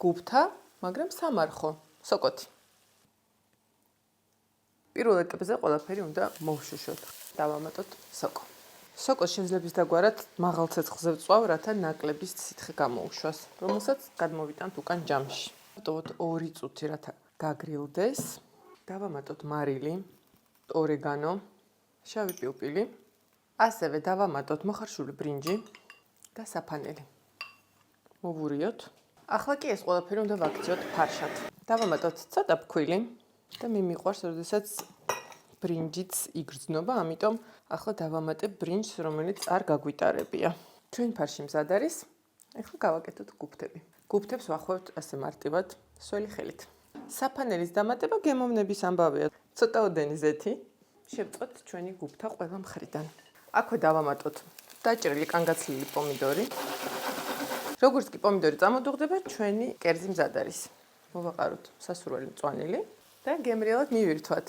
გუფთა, მაგრამ სამარხო, სოკოთი. პირველ ეტაპზე ყველაფერი უნდა მოვშუშოთ. დავამატოთ სოკო. სოკოს შეზლების დაგვარად მაღალ ცეცხლზე ვწვავ, რათა ნაკლების სითხე გამოუშვას, რომელსაც გადმოვიტანთ უკან ჯამში. ვტოვოთ 2 წუთი, რათა გაგრილდეს. დავამატოთ მარილი, ორეგანო, შავი პილპილი. ასევე დავამატოთ მოხარშული ბრინჯი და საფანელი. მოვურიოთ. ახლა კი ეს ყველაფერი უნდა ვაქციოთ ფარშად. დავამატოთ ცოტა ფქვილი და მე მიყვარს, როდესაც ბრინჯიც იგრძნობა, ამიტომ ახლა დავამატებ ბრინჯს, რომელიც არ გაგვიტარებია. ჩვენ ფარში მზად არის. ახლა გავაკეთოთ გუფთები. გუფთებს ვახვევთ ასე მარტივად, სველი ხელით. საფანელის დამატება გემოვნების ამბავია. ცოტა ოდენი ზეთი შევწყვეთ ჩვენი გუფთა ყველა მხრიდან. აქვე დავამატოთ დაჭრილი კანგაცლილი პომიდორი. როგორც კი პომიდორი წამოდუღდება, ჩვენი კერძი მზად არის. მოვაყაროთ სასურველი მწვანილი და გემრიელად მივირთვათ.